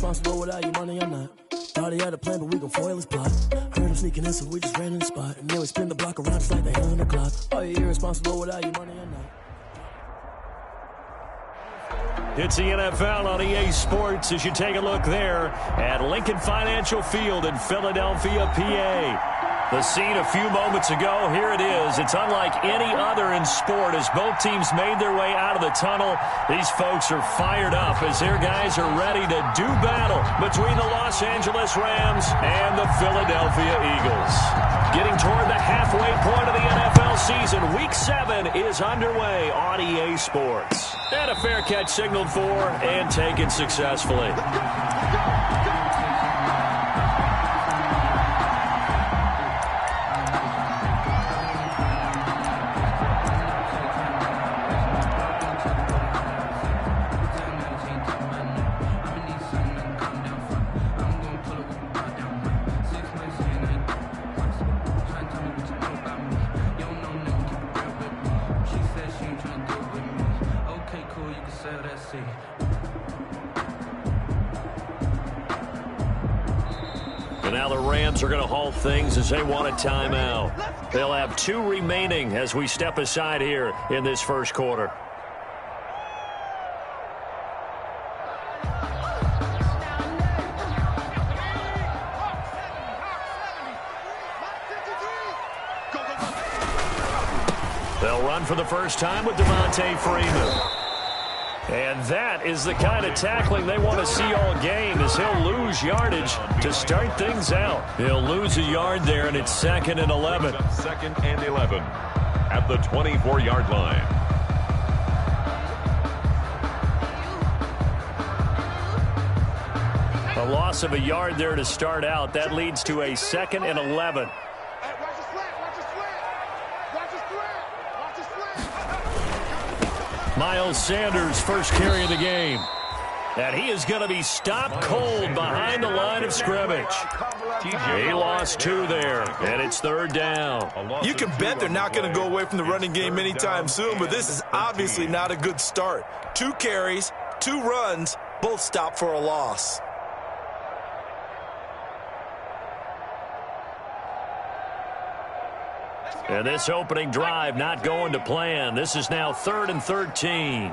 irresponsible without your money, I'm not. Thought he had a plan, but we gon' foil his plot. Heard him sneaking in, so we just ran in the spot. And now we spin the block around just like they on the clock. Oh, you irresponsible without your money, I'm not. It's the NFL on EA Sports as you take a look there at Lincoln Financial Field in Philadelphia, PA. The scene a few moments ago, here it is. It's unlike any other in sport as both teams made their way out of the tunnel. These folks are fired up as their guys are ready to do battle between the Los Angeles Rams and the Philadelphia Eagles. Getting toward the halfway point of the NFL season, Week 7 is underway on EA Sports. And a fair catch signaled for and taken successfully. And now the Rams are going to halt things as they want a timeout. They'll have 2 remaining as we step aside here in this first quarter. They'll run for the first time with Devontae Freeman. And that is the kind of tackling they want to see all game as he'll lose yardage to start things out. He'll lose a yard there, and it's 2nd and 11. 2nd and 11 at the 24-yard line. A loss of a yard there to start out. That leads to a 2nd and 11. Miles Sanders first carry of the game. And he is going to be stopped cold behind the line of scrimmage. He lost 2 there, and it's 3rd down. You can bet they're not going to go away from the running game anytime soon, but this is obviously not a good start. 2 carries, 2 runs, both stopped for a loss. And this opening drive not going to plan. This is now 3rd and 13.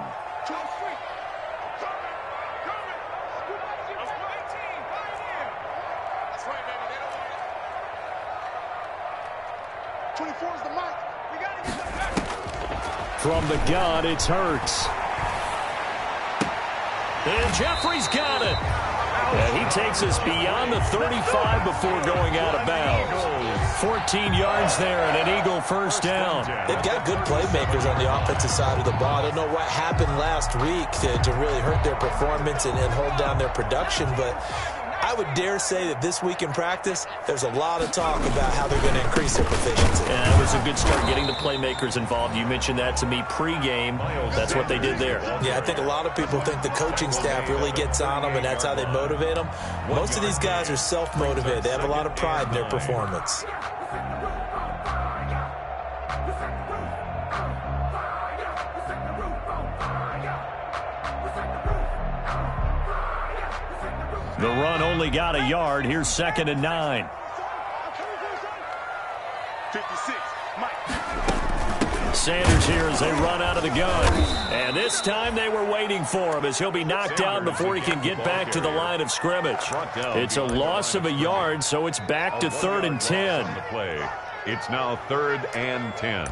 From the gun, it's Hurts. And Jeffrey's got it. And he takes us beyond the 35 before going out of bounds. 14 yards there and an Eagle first down. They've got good playmakers on the offensive side of the ball. I don't know what happened last week to really hurt their performance and hold down their production, but I would dare say that this week in practice, there's a lot of talk about how they're going to increase their proficiency. And it was a good start getting the playmakers involved. You mentioned that to me pregame. That's what they did there. Yeah, I think a lot of people think the coaching staff really gets on them, and that's how they motivate them. Most of these guys are self-motivated. They have a lot of pride in their performance. The run only got a yard. Here's 2nd and 9. 56, Sanders here as they run out of the gun. And this time they were waiting for him as he'll be knocked down before he can get back to the line of scrimmage. It's a loss of a yard, so it's back to 3rd and 10. It's now 3rd and 10.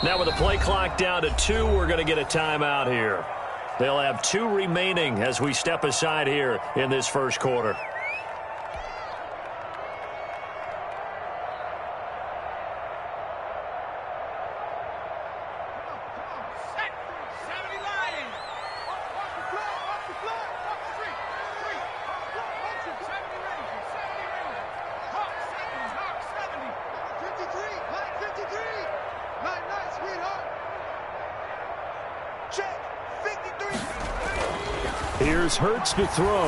Now with the play clock down to 2, we're going to get a timeout here. They'll have 2 remaining as we step aside here in this first quarter. Here's Hurts to throw.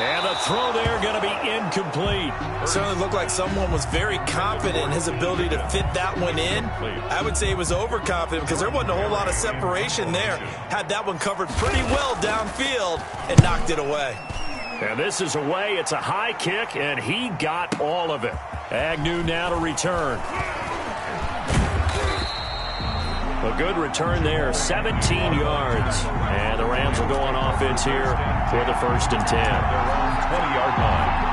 And the throw there going to be incomplete. Certainly looked like someone was very confident in his ability to fit that one in. I would say he was overconfident because there wasn't a whole lot of separation there. Had that one covered pretty well downfield and knocked it away. And this is away. It's a high kick, and he got all of it. Agnew now to return. A good return there, 17 yards. And the Rams will go on offense here for the 1st and 10. 20-yard line.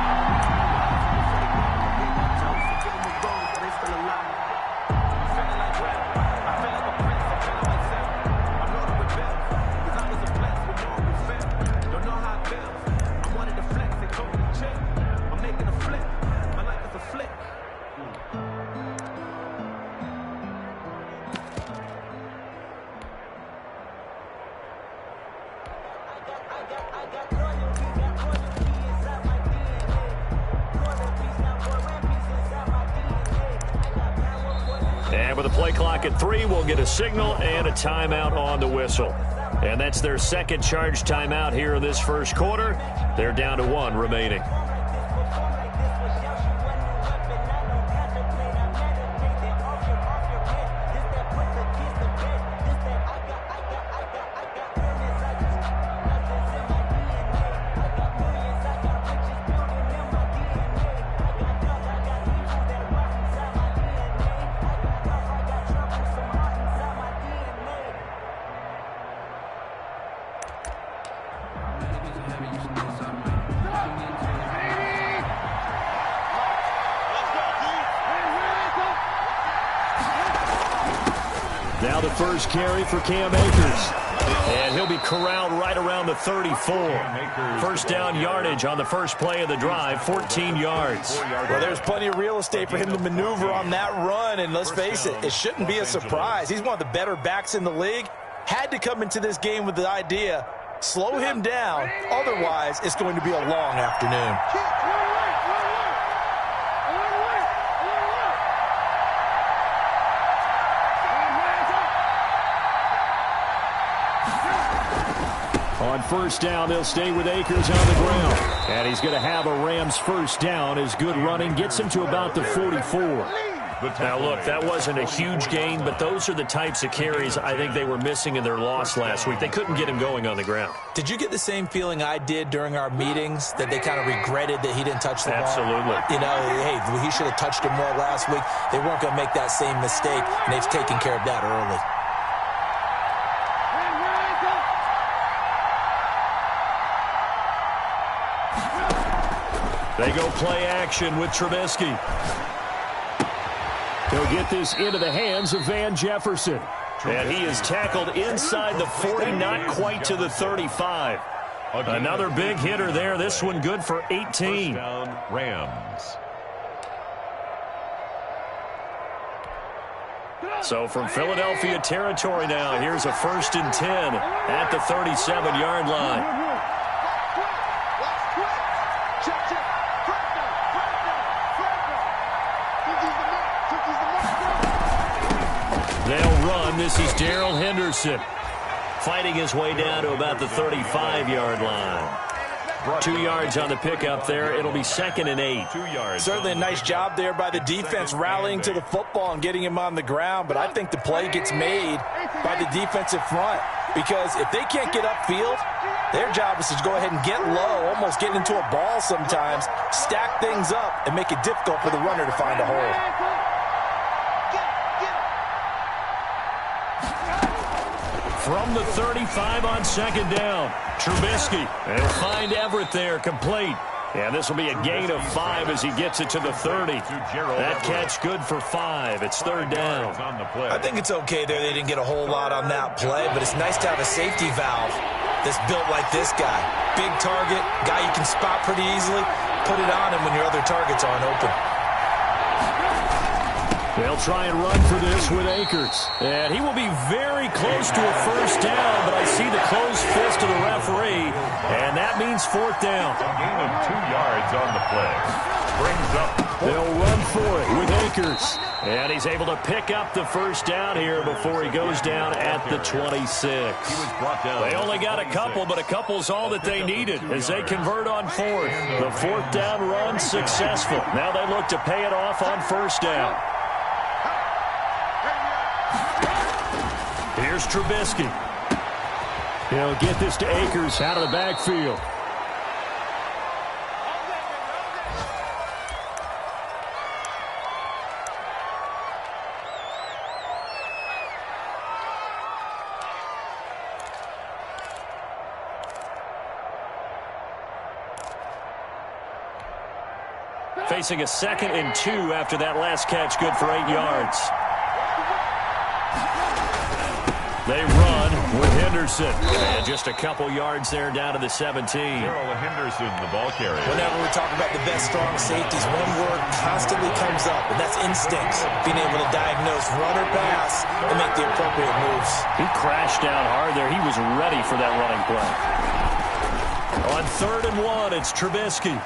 And with the play clock at 3, we'll get a signal and a timeout on the whistle. And that's their second charge timeout here in this first quarter. They're down to 1 remaining. Now the first carry for Cam Akers. And he'll be corralled right around the 34. First down yardage on the first play of the drive, 14 yards. Well, there's plenty of real estate for him to maneuver on that run. And let's face it, it shouldn't be a surprise. He's one of the better backs in the league. Had to come into this game with the idea, slow him down. Otherwise, it's going to be a long afternoon. On first down, they'll stay with Akers on the ground. And he's going to have a Rams first down. His good running gets him to about the 44. Now, look, that wasn't a huge gain, but those are the types of carries I think they were missing in their loss last week. They couldn't get him going on the ground. Did you get the same feeling I did during our meetings, that they kind of regretted that he didn't touch the ball? Absolutely. You know, hey, he should have touched it more last week. They weren't going to make that same mistake, and they've taken care of that early. They go play action with Trubisky. He'll get this into the hands of Van Jefferson. And he is tackled inside the 40, not quite to the 35. Another big hitter there. This one good for 18. Rams. So from Philadelphia territory now, here's a 1st and 10 at the 37-yard line. They'll run. This is Darrell Henderson fighting his way down to about the 35-yard line. 2 yards on the pickup there. It'll be 2nd and 8. 2 yards. Certainly a nice job there by the defense rallying to the football and getting him on the ground, but I think the play gets made by the defensive front, because if they can't get upfield, their job is to go ahead and get low, almost get into a ball sometimes, stack things up, and make it difficult for the runner to find a hole. From the 35 on 2nd down, Trubisky. They'll find Everett there, complete. And this will be a gain of 5 as he gets it to the 30. That catch good for 5. It's 3rd down. I think it's okay there. They didn't get a whole lot on that play, but it's nice to have a safety valve that's built like this guy. Big target, guy you can spot pretty easily. Put it on him when your other targets aren't open. They'll try and run for this with Akers. And he will be very close to a 1st down, but I see the closed fist of the referee, and that means 4th down. A gain of 2 yards on the play. Brings up. They'll run for it with Akers. And he's able to pick up the first down here before he goes down at the 26. They only got a couple, but a couple's all that they needed as they convert on fourth. The fourth down run successful. Now they look to pay it off on first down. Here's Trubisky. He'll get this to Akers out of the backfield. Facing a 2nd and 2 after that last catch, good for 8 yards. They run with Henderson. And just a couple yards there down to the 17. Darrell Henderson, the ball carrier. Whenever we talk about the best strong safeties, one word constantly comes up, and that's instincts. Being able to diagnose run or pass and make the appropriate moves. He crashed down hard there. He was ready for that running play. On 3rd and 1, it's Trubisky.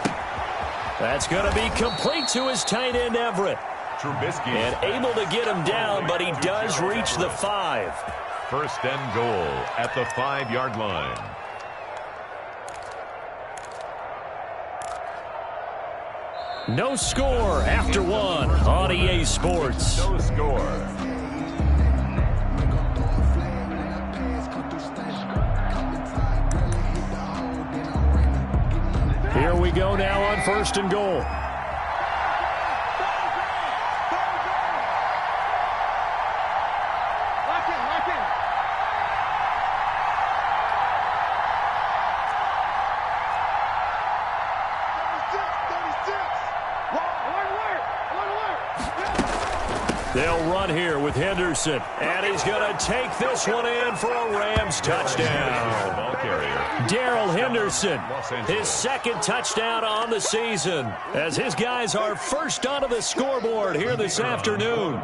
That's going to be complete to his tight end, Everett. Trubisky. And able to get him down, but he does reach the 5. First and goal at the 5-yard line. No score after 1 on EA Sports. No score. Here we go now on 1st and goal. They'll run here with Henderson, and he's going to take this one in for a Rams touchdown. Darrell Henderson, his 2nd touchdown on the season, as his guys are first onto the scoreboard here this afternoon.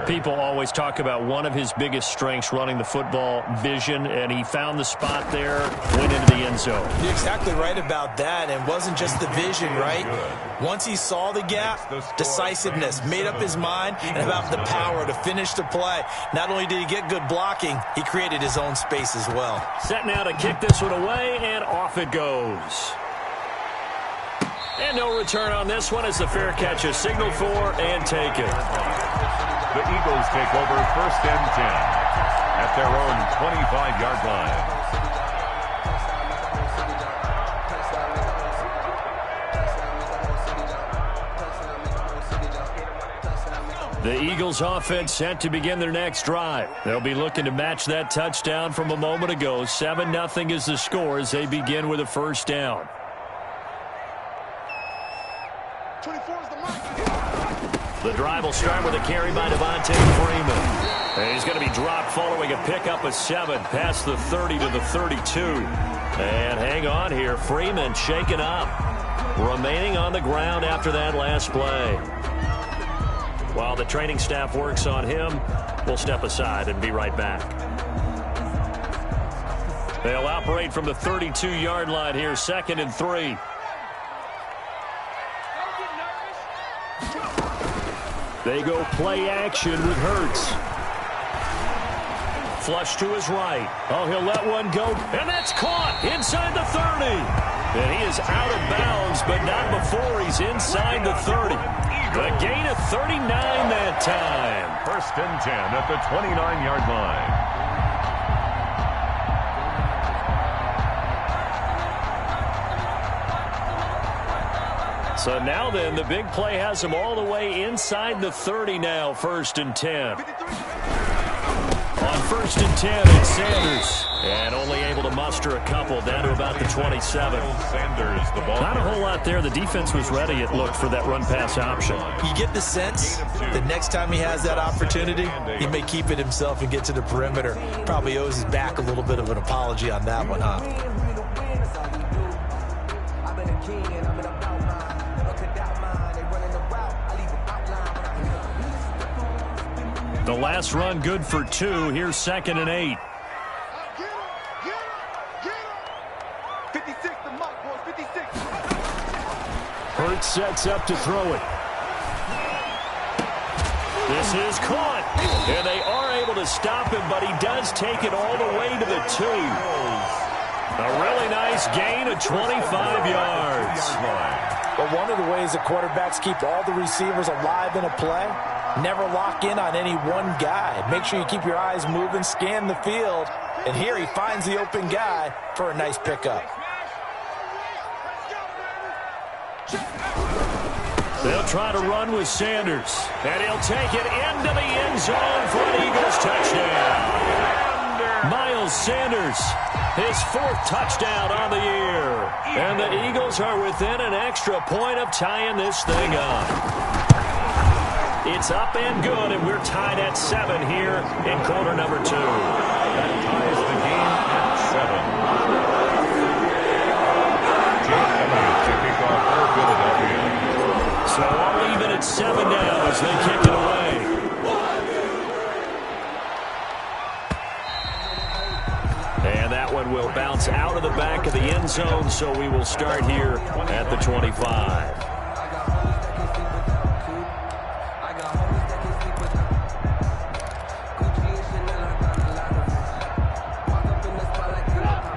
People always talk about one of his biggest strengths running the football, vision, and he found the spot there, went into the end zone. You're exactly right about that, and wasn't just the vision, right? Once he saw the gap, decisiveness, made up his mind, and about the power to finish the play. Not only did he get good blocking, he created his own space as well. Set now to kick this one away, and off it goes. And no return on this one as the fair catch is signaled for and taken. The Eagles take over 1st and 10 at their own 25-yard line. The Eagles offense set to begin their next drive. They'll be looking to match that touchdown from a moment ago. 7-0 is the score as they begin with a first down. The drive will start with a carry by Devontae Freeman. And he's going to be dropped following a pickup of 7 past the 30 to the 32. And hang on here. Freeman shaken up. Remaining on the ground after that last play. While the training staff works on him, we'll step aside and be right back. They'll operate from the 32-yard line here, 2nd and 3. They go play action with Hurts. Flush to his right. Oh, he'll let one go, and that's caught inside the 30. And he is out of bounds, but not before he's inside the 30. The gain of 39 that time. 1st and 10 at the 29-yard line. So now then, the big play has him all the way inside the 30 now, 1st and 10. On 1st and 10, it's Sanders. And only able to muster a couple down to about the 27. Sanders, the ball. Not a whole lot there. The defense was ready, it looked, for that run-pass option. You get the sense that next time he has that opportunity, he may keep it himself and get to the perimeter. Probably owes his back a little bit of an apology on that one, huh? The last run good for 2. Here's 2nd and 8. Hurts sets up to throw it. This is caught, and they are able to stop him, but he does take it all the way to the 2. A really nice gain of 25 yards. But one of the ways that quarterbacks keep all the receivers alive in a play, never lock in on any one guy. Make sure you keep your eyes moving, scan the field, and here he finds the open guy for a nice pickup. They'll try to run with Sanders, and he'll take it into the end zone for an Eagles touchdown. Miles Sanders, his 4th touchdown on the year. And the Eagles are within an extra point of tying this thing up. It's up and good, and we're tied at 7 here in quarter number 2. That ties the game at 7. Jake Elliott to kick off for Philadelphia. So all even at 7 now as they kick it away. And that one will bounce out of the back of the end zone, so we will start here at the 25.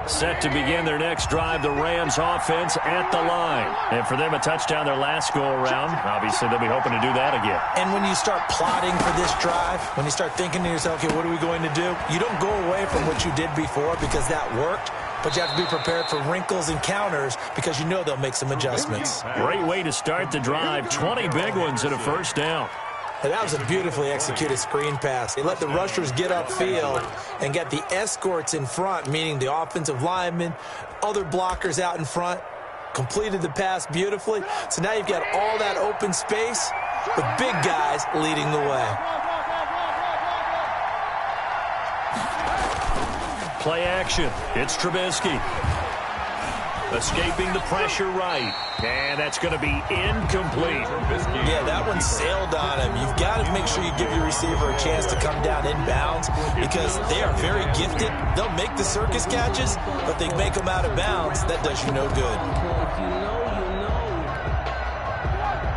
Set to begin their next drive, the Rams offense at the line. And for them, a touchdown their last go-around. Obviously, they'll be hoping to do that again. And when you start plotting for this drive, when you start thinking to yourself, okay, what are we going to do? You don't go away from what you did before because that worked, but you have to be prepared for wrinkles and counters because you know they'll make some adjustments. Great way to start the drive. 20 big ones and a first down. And that was a beautifully executed screen pass. They let the rushers get upfield and get the escorts in front, meaning the offensive linemen, other blockers out in front, completed the pass beautifully. So now you've got all that open space with big guys leading the way. Play action. It's Trubisky. Escaping the pressure right. And that's going to be incomplete. Yeah, that one sailed on him. You've got to make sure you give your receiver a chance to come down inbounds because they are very gifted. They'll make the circus catches, but they make them out of bounds. That does you no good.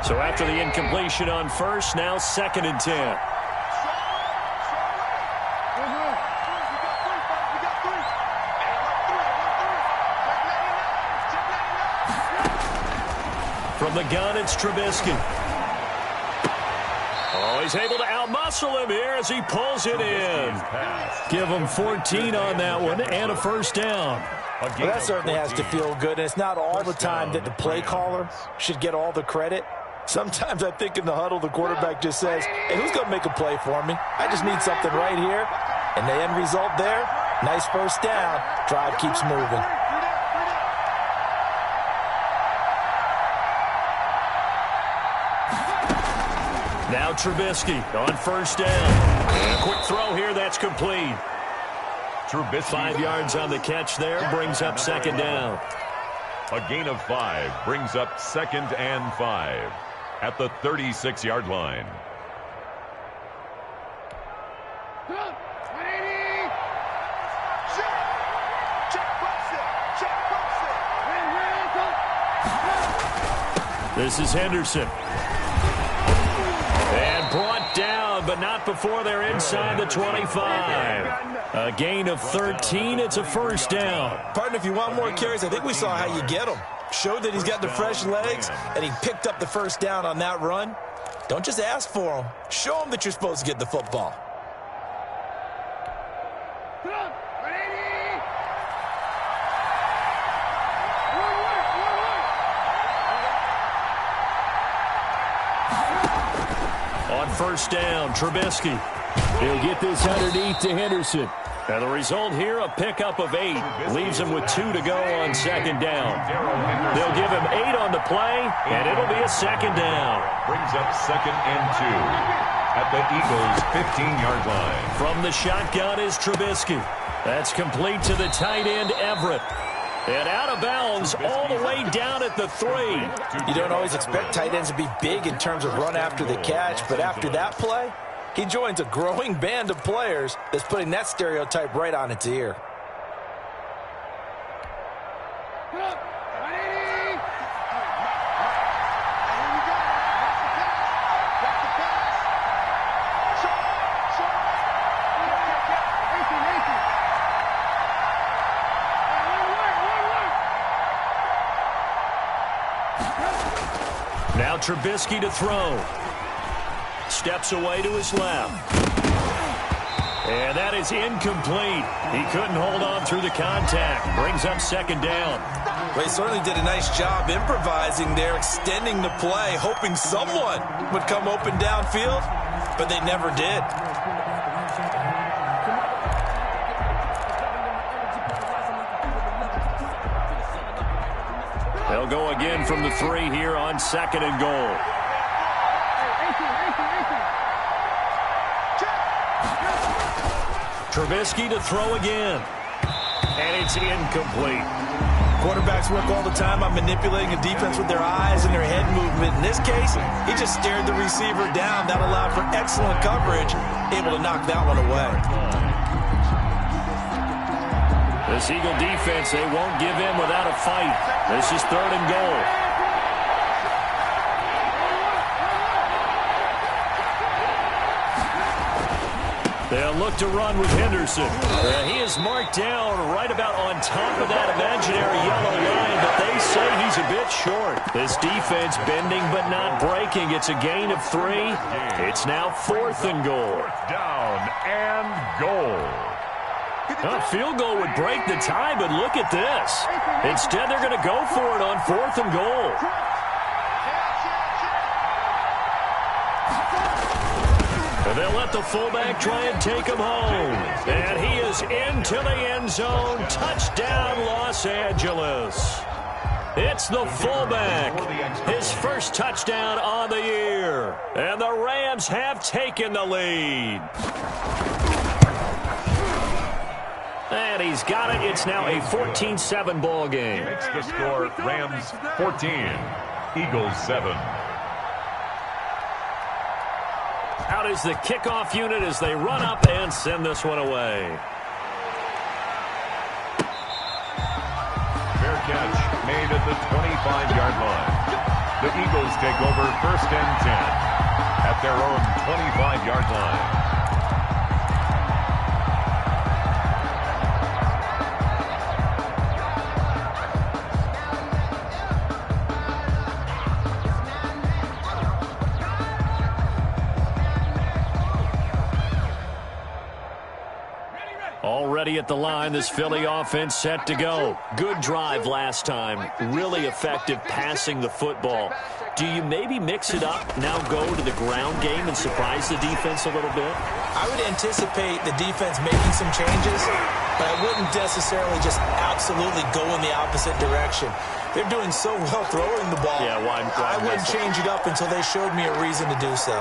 So after the incompletion on first, now 2nd and 10. From the gun, it's Trubisky. Oh, he's able to outmuscle him here as he pulls it in. Give him 14 on that one and a first down. Well, that certainly has to feel good, and it's not all the time that the play caller should get all the credit. Sometimes I think in the huddle, the quarterback just says, hey, who's going to make a play for me? I just need something right here. And the end result there, nice first down. Drive keeps moving. Now Trubisky on first down. And a quick throw here, that's complete. Trubisky 5 yards on the catch there, brings up 2nd down. A gain of 5 brings up 2nd and 5 at the 36-yard line. This is Henderson. And brought down, but not before they're inside the 25. A gain of 13. It's a first down. Partner, if you want more carries, I think we saw how you get them. Showed that he's got the fresh legs, and he picked up the first down on that run. Don't just ask for him. Show him that you're supposed to get the football. On first down, Trubisky. He'll get this underneath to Henderson. And the result here, a pickup of 8. Leaves him with 2 to go on 2nd down. They'll give him 8 on the play, and it'll be a 2nd down. Brings up 2nd and 2 at the Eagles' 15-yard line. From the shotgun is Trubisky. That's complete to the tight end, Everett. And out of bounds all the way down at the 3. You don't always expect tight ends to be big in terms of run after the catch, but after that play, he joins a growing band of players that's putting that stereotype right on its ear. Trubisky to throw. Steps away to his left. And that is incomplete. He couldn't hold on through the contact. Brings up second down. Well, he certainly did a nice job improvising there, extending the play, hoping someone would come open downfield, but they never did. They'll go again from the 3 here on second and goal. Trubisky to throw again. And it's incomplete. Quarterbacks work all the time on manipulating a defense with their eyes and their head movement. In this case, he just stared the receiver down. That allowed for excellent coverage, able to knock that one away. This Eagle defense, they won't give in without a fight. This is third and goal. They'll look to run with Henderson. He is marked down right about on top of that imaginary yellow line, but they say he's a bit short. This defense bending but not breaking. It's a gain of 3. It's now fourth and goal. Down and goal. A field goal would break the tie, but look at this. Instead, they're going to go for it on fourth and goal. And they'll let the fullback try and take him home. And he is into the end zone. Touchdown, Los Angeles. It's the fullback. His first touchdown on the year. And the Rams have taken the lead. And he's got it. It's now a 14-7 ball game. Makes the score Rams 14, Eagles 7. Out is the kickoff unit as they run up and send this one away. Fair catch made at the 25-yard line. The Eagles take over first and 10 at their own 25-yard line. Already at the line, this Philly offense set to go. Good drive last time. Really effective passing the football. Do you maybe mix it up, now go to the ground game and surprise the defense a little bit? I would anticipate the defense making some changes, but I wouldn't necessarily just absolutely go in the opposite direction. They're doing so well throwing the ball. Yeah, I wouldn't change it up until they showed me a reason to do so.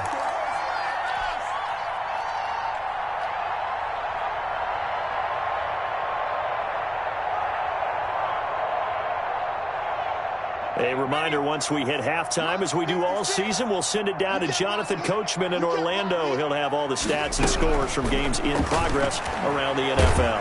A reminder, once we hit halftime, as we do all season, we'll send it down to Jonathan Coachman in Orlando. He'll have all the stats and scores from games in progress around the NFL.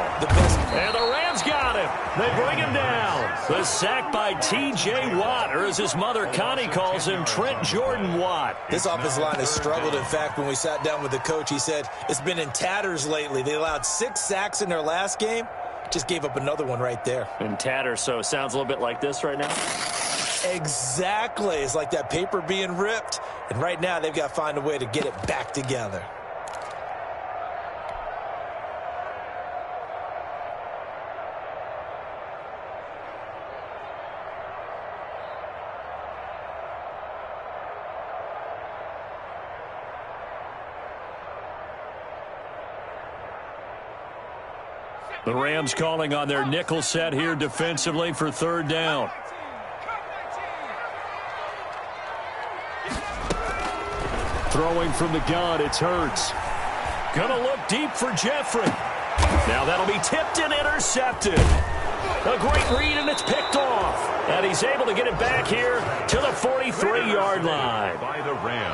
And the Rams got him. They bring him down. The sack by T.J. Watt, or as his mother Connie calls him, Trent Jordan Watt. This offensive line has struggled. In fact, when we sat down with the coach, he said it's been in tatters lately. They allowed 6 sacks in their last game. Just gave up another one right there. In tatters, so it sounds a little bit like this right now. Exactly. It's like that paper being ripped. And right now, they've got to find a way to get it back together. The Rams calling on their nickel set here defensively for third down. Throwing from the gun, it's Hurts. Gonna look deep for Jeffrey. Now that'll be tipped and intercepted. A great read, and it's picked off. And he's able to get it back here to the 43-yard line.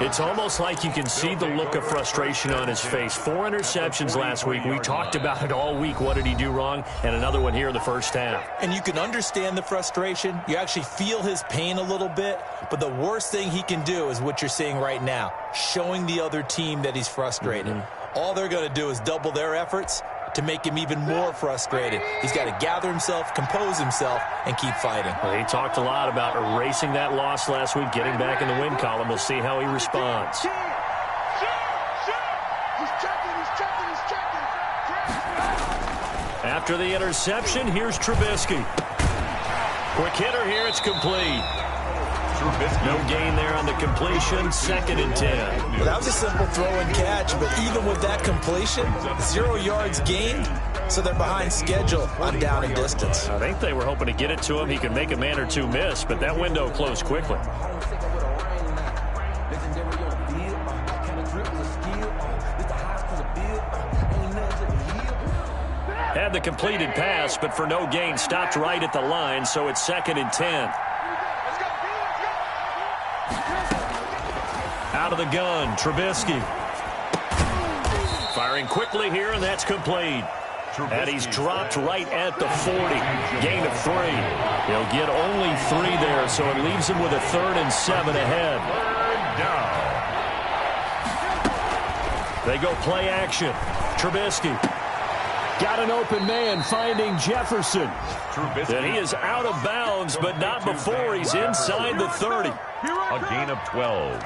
It's almost like you can see the look of frustration on his face. 4 interceptions last week. We talked about it all week. What did he do wrong? And another one here in the first half. And you can understand the frustration. You actually feel his pain a little bit. But the worst thing he can do is what you're seeing right now, showing the other team that he's frustrated. All they're going to do is double their efforts, to make him even more frustrated. He's got to gather himself, compose himself, and keep fighting. Well, he talked a lot about erasing that loss last week, getting back in the win column. We'll see how he responds. After the interception, here's Trubisky. Quick hitter here, it's complete. No gain there on the completion, 2nd and 10. Well, that was a simple throw and catch, but even with that completion, 0 yards gained, so they're behind schedule on down and distance. I think they were hoping to get it to him. He could make a man or two miss, but that window closed quickly. Had the completed pass, but for no gain, stopped right at the line, so it's 2nd and 10. Out of the gun, Trubisky. Firing quickly here, and that's complete. And he's dropped right at the 40. Gain of 3. He'll get only 3 there, so it leaves him with a 3rd and 7 ahead. They go play action. Trubisky. Got an open man, finding Jefferson. And he is out of bounds, but not before he's inside the 30. A gain of 12.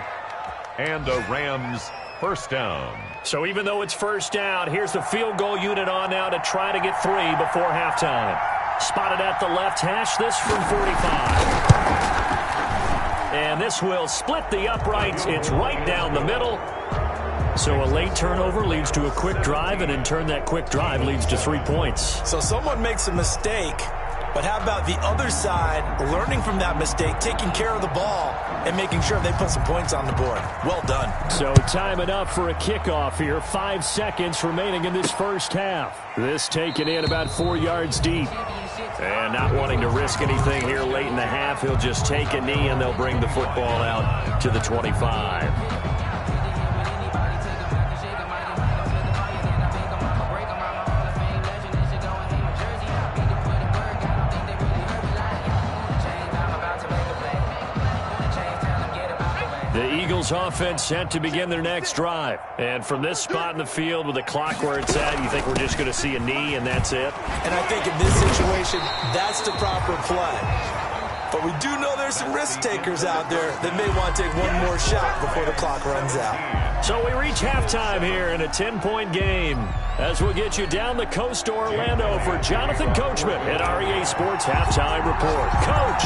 And the Rams first down. So even though it's first down, here's the field goal unit on now to try to get 3 before halftime. Spotted at the left hash, this from 45. And this will split the uprights. It's right down the middle. So a late turnover leads to a quick drive, and in turn that quick drive leads to 3 points. So someone makes a mistake, but how about the other side learning from that mistake, taking care of the ball, and making sure they put some points on the board? Well done. So time enough for a kickoff here. 5 seconds remaining in this first half. This taken in about 4 yards deep. And not wanting to risk anything here late in the half, he'll just take a knee, and they'll bring the football out to the 25. The Eagles offense set to begin their next drive. And from this spot in the field with the clock where it's at, you think we're just going to see a knee and that's it? And I think in this situation, that's the proper play. But we do know there's some risk takers out there that may want to take one more shot before the clock runs out. So we reach halftime here in a 10-point game. As we'll get you down the coast to Orlando for Jonathan Coachman at REA Sports Halftime Report. Coach,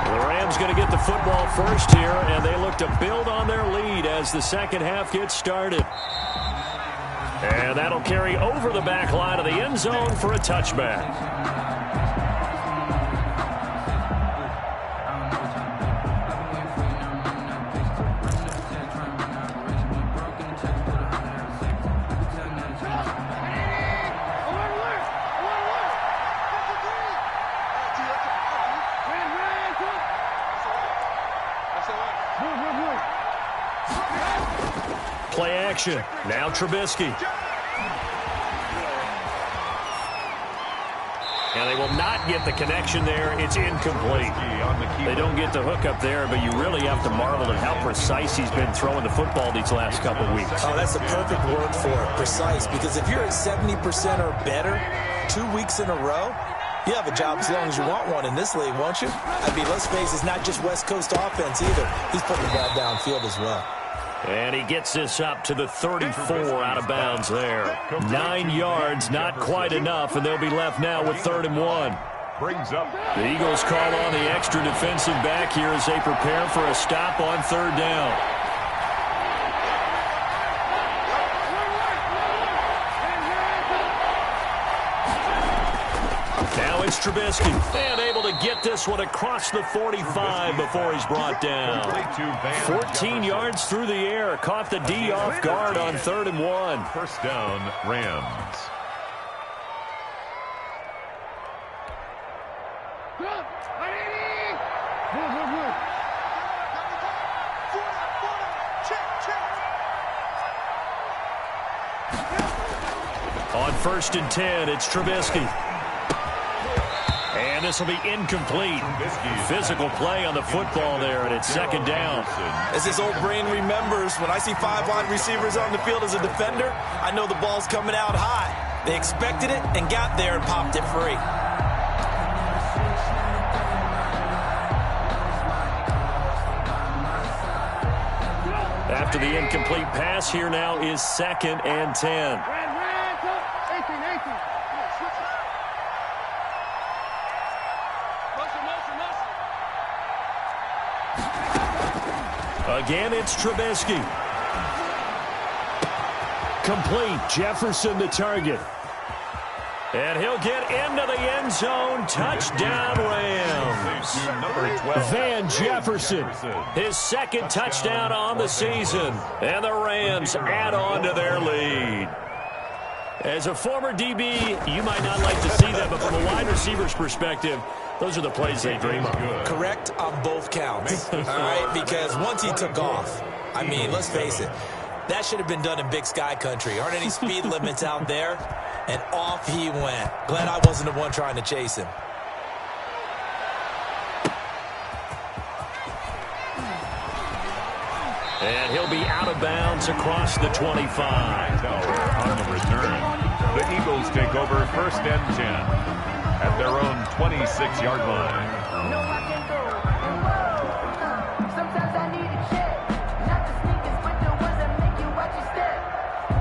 the Rams going to get the football first here, and they look to build on their lead as the second half gets started. And that'll carry over the back line of the end zone for a touchback. Play action. Now Trubisky. And they will not get the connection there. It's incomplete. They don't get the hook up there, but you really have to marvel at how precise he's been throwing the football these last couple of weeks. Oh, that's the perfect word for it, precise. Because if you're at 70% or better 2 weeks in a row, you have a job as long as you want one in this league, won't you? I mean, let's face it, it's not just West Coast offense either. He's putting the ball downfield as well. And he gets this up to the 34 out of bounds there. 9 yards, not quite enough, and they'll be left now with 3rd and 1. Brings up. The Eagles call on the extra defensive back here as they prepare for a stop on 3rd down. Now it's Trubisky, and able to get this one across the 45 before he's brought down. 14 yards through the air, caught the D off guard on 3rd and 1. First down, Rams. On 1st and 10, it's Trubisky. And this will be incomplete. Physical play on the football there, and it's 2nd down. As his old brain remembers, when I see 5 wide receivers on the field as a defender, I know the ball's coming out high. They expected it and got there and popped it free. After the incomplete pass, here now is 2nd and 10. Again, it's Trubisky. Complete. Jefferson the target. And he'll get into the end zone. Touchdown, Rams. Van Jefferson, his 2nd touchdown on the season. And the Rams add on to their lead. As a former DB, you might not like to see that, but from a wide receiver's perspective, those are the plays they dream of. Correct on both counts, all right? Because once he took off, I mean, let's face it, that should have been done in Big Sky country. Aren't any speed limits out there? And off he went. Glad I wasn't the one trying to chase him. And he'll be out of bounds across the 25. On the return, the Eagles take over 1st and 10 at their own 26-yard line. Sometimes I need a check, not the sneakers, but the ones that make you watch your step.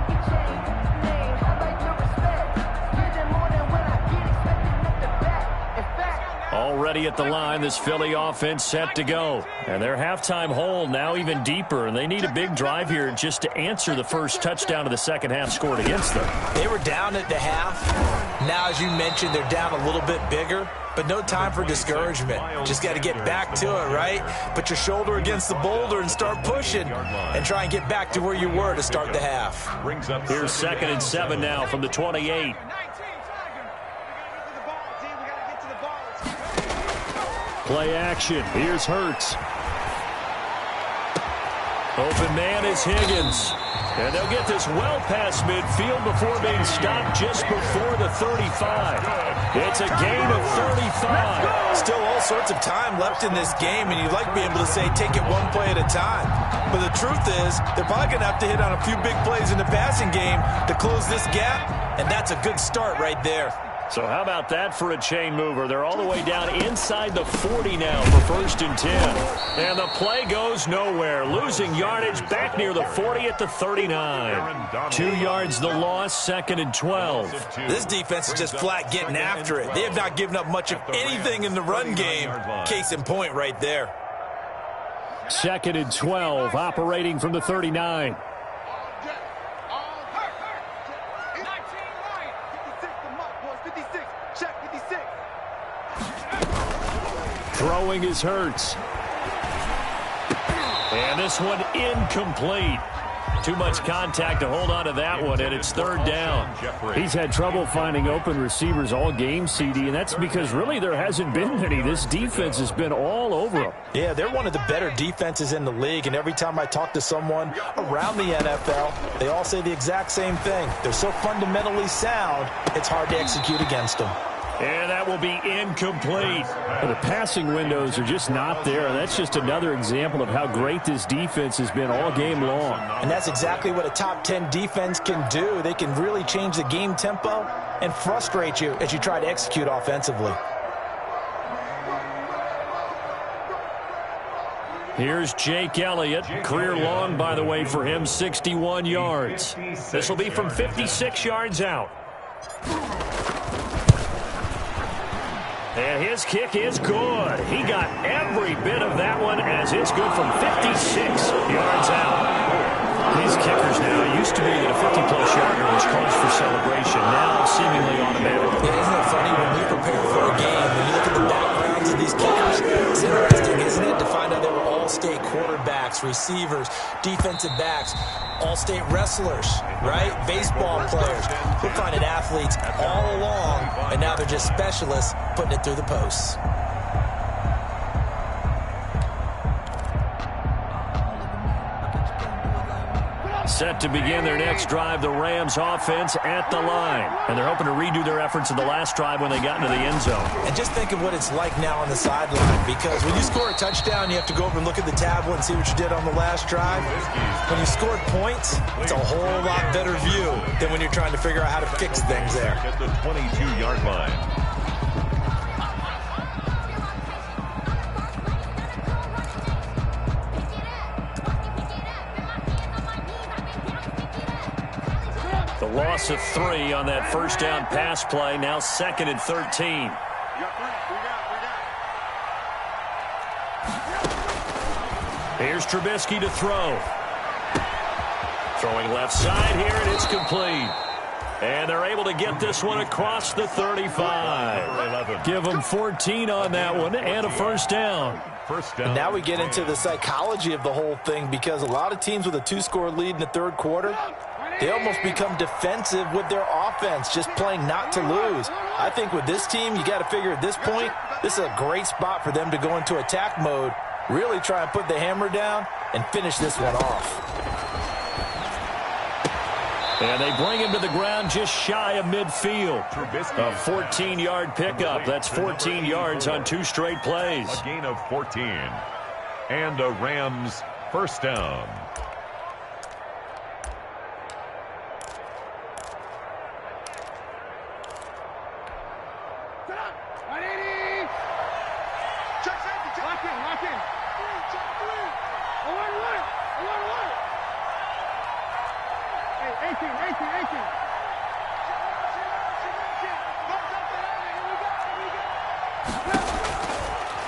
You change name, I like your respect. Give them more than when I get expected at the back. In fact, Already at the line, this Philly offense set to go. And their halftime hole now even deeper, and they need a big drive here just to answer the first touchdown of the second half scored against them. They were down at the half. Now, as you mentioned, they're down a little bit bigger, but no time for discouragement. Just got to get back to it, right? Put your shoulder against the boulder and start pushing and try and get back to where you were to start the half. Here's 2nd and 7 now from the 28. Play action. Here's Hurts. Open man is Higgins. And they'll get this well past midfield before being stopped just before the 35. It's a gain of 35. Still all sorts of time left in this game, and you'd like to be able to say take it one play at a time. But the truth is, they're probably going to have to hit on a few big plays in the passing game to close this gap, and that's a good start right there. So how about that for a chain mover? They're all the way down inside the 40 now for 1st and 10. And the play goes nowhere. Losing yardage back near the 40 at the 39. 2 yards the loss, 2nd and 12. This defense is just flat getting after it. They have not given up much of anything in the run game. Case in point right there. 2nd and 12, operating from the 39. Throwing is Hurts. And this one incomplete. Too much contact to hold on to that one, and it's 3rd down. He's had trouble finding open receivers all game, CD, and that's because really there hasn't been any. This defense has been all over them. Yeah, they're one of the better defenses in the league, and every time I talk to someone around the NFL, they all say the exact same thing. They're so fundamentally sound, it's hard to execute against them. And that will be incomplete. The passing windows are just not there. That's just another example of how great this defense has been all game long. And that's exactly what a top 10 defense can do. They can really change the game tempo and frustrate you as you try to execute offensively. Here's Jake Elliott. Career long, by the way, for him, 61 yards. This will be from 56 yards out. And his kick is good. He got every bit of that one as it's good from 56 yards out. These kickers now, it used to be that a 50-plus yarder was cause for celebration. Now seemingly automatic. Yeah, isn't it funny when we prepare for a game, when you look at the backgrounds of these kickers, it's interesting, isn't it, to find out they were all-state quarterbacks, receivers, defensive backs, all-state wrestlers, right? Baseball players. We're finding athletes all along, and now they're just specialists putting it through the posts. Set to begin their next drive, the Rams offense at the line. And they're hoping to redo their efforts in the last drive when they got into the end zone. And just think of what it's like now on the sideline, because when you score a touchdown, you have to go over and look at the tablet and see what you did on the last drive. When you scored points, it's a whole lot better view than when you're trying to figure out how to fix things there. At the 22-yard line. The loss of 3 on that first down pass play. Now 2nd and 13. Here's Trubisky to throw. Throwing left side here, and it's complete. And they're able to get this one across the 35. Give them 14 on that one and a first down. And now we get into the psychology of the whole thing, because a lot of teams with a 2-score lead in the third quarter, they almost become defensive with their offense, just playing not to lose. I think with this team, you got to figure at this point, this is a great spot for them to go into attack mode, really try and put the hammer down and finish this one off. And they bring him to the ground just shy of midfield. A 14-yard pickup. That's 14 yards on 2 straight plays. A gain of 14. And a Rams first down.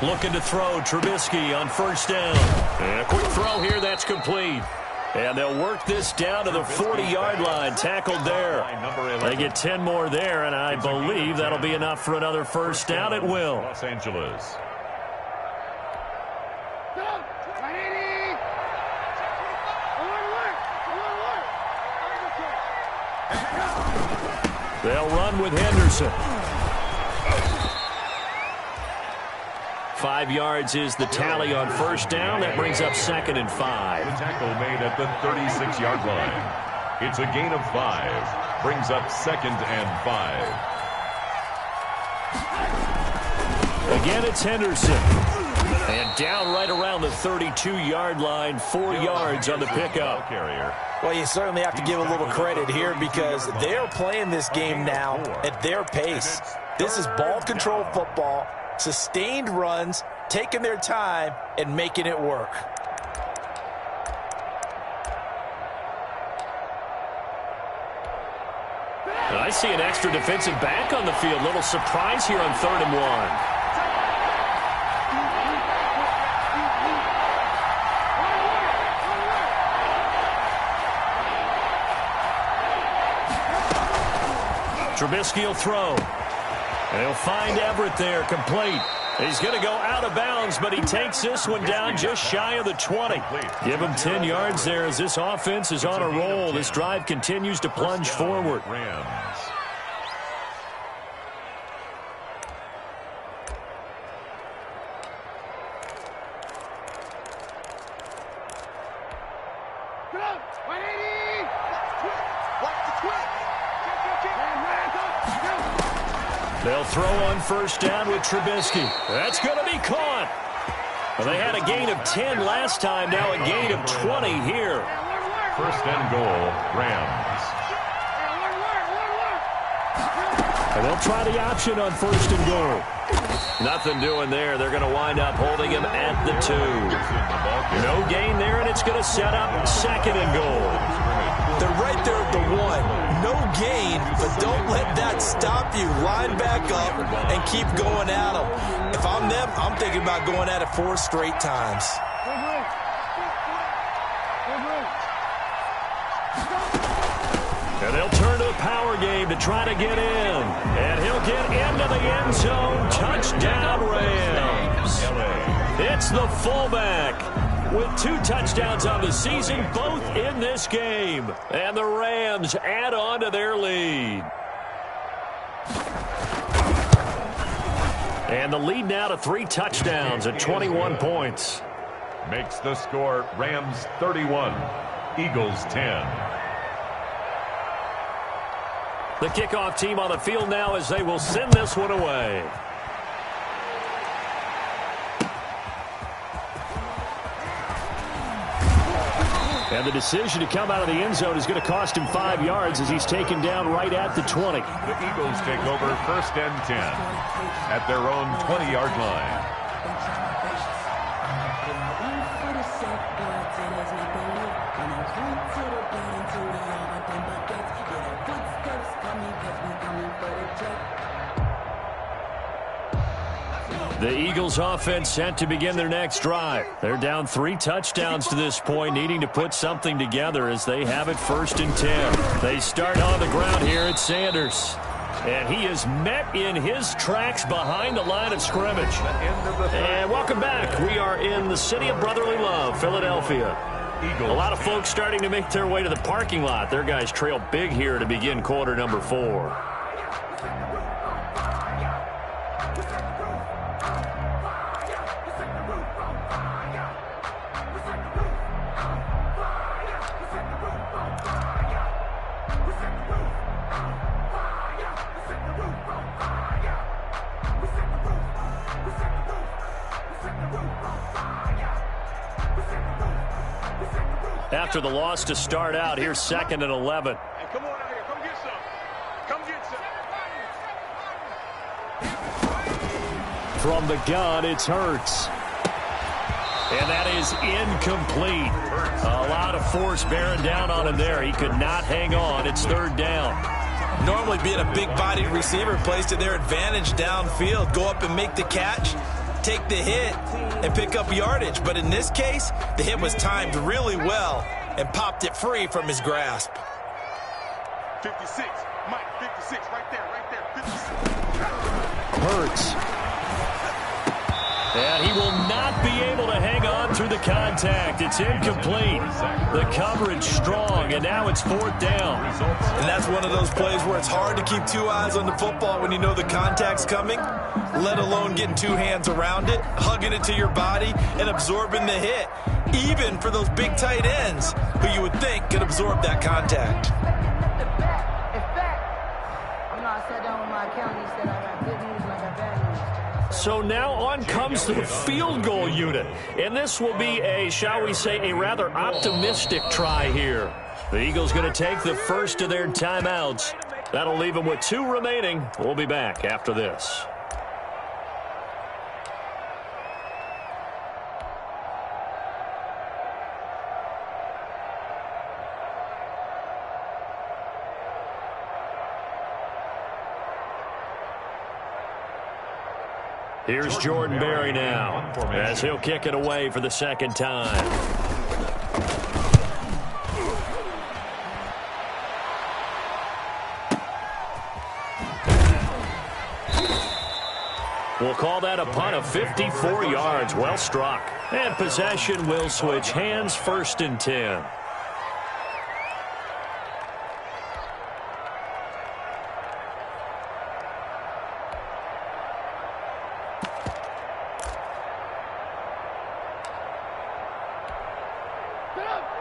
Looking to throw, Trubisky on first down. And a quick throw here, that's complete. And they'll work this down to the 40-yard line, tackled there. They get 10 more there, and I believe that'll be enough for another first down. It will. Los Angeles. They'll run with Henderson. 5 yards is the tally on first down. That brings up 2nd and 5. The tackle made at the 36-yard line. It's a gain of 5. Brings up 2nd and 5. Again, it's Henderson. And down right around the 32-yard line, 4 yards on the pickup. Well, you certainly have to give a little credit here, because they're playing this game now at their pace. This is ball control football, sustained runs, taking their time, and making it work. I see an extra defensive back on the field. Little surprise here on 3rd and 1. Trubisky will throw. And he'll find Everett there, complete. He's going to go out of bounds, but he takes this one down just shy of the 20. Give him 10 yards there as this offense is on a roll. This drive continues to plunge forward. Rams. They'll throw on first down with Trubisky. That's going to be caught. Well, they had a gain of 10 last time, now a gain of 20 here. First and goal, Rams. And they'll try the option on first and goal. Nothing doing there. They're going to wind up holding him at the 2. No gain there, and it's going to set up 2nd and goal. They're right there at the 1. No gain, but don't let that stop you. Line back up and keep going at them. If I'm them, I'm thinking about going at it 4 straight times. And they'll turn to the power game to try to get in. And he'll get into the end zone. Touchdown, Rams. It's the fullback with 2 touchdowns on the season, both in this game. And the Rams add on to their lead. And the lead now to 3 touchdowns at 21 points. Makes the score Rams 31, Eagles 10. The kickoff team on the field now as they will send this one away. And the decision to come out of the end zone is going to cost him 5 yards as he's taken down right at the 20. The Eagles take over 1st and 10 at their own 20-yard line. The Eagles offense set to begin their next drive. They're down 3 touchdowns to this point, needing to put something together as they have it 1st and 10. They start on the ground here at Sanders. And he is met in his tracks behind the line of scrimmage. And welcome back. We are in the city of brotherly love, Philadelphia. A lot of folks starting to make their way to the parking lot. Their guys trail big here to begin quarter number 4. After the loss to start out, here's 2nd and 11. Hey, come on out here. Come get some. Come get some. From the gun, it's Hurts. And that is incomplete. A lot of force bearing down on him there. He could not hang on. It's 3rd down. Normally being a big-bodied receiver plays to their advantage downfield. Go up and make the catch, take the hit, and pick up yardage. But in this case, the hit was timed really well and popped it free from his grasp. 56. Mike, 56. Right there. 56. Hurts. And he will not be able to hang on through the contact. It's incomplete. The coverage strong, and now it's 4th down. And that's one of those plays where it's hard to keep 2 eyes on the football when you know the contact's coming, let alone getting 2 hands around it, hugging it to your body, and absorbing the hit, even for those big tight ends who you would think could absorb that contact. So now on comes the field goal unit. And this will be a, shall we say, a rather optimistic try here. The Eagles going to take the first of their timeouts. That'll leave them with 2 remaining. We'll be back after this. Here's Jordan Berry now as he'll kick it away for the 2nd time. We'll call that a punt of 54 yards. Well struck. And possession will switch hands, 1st and 10.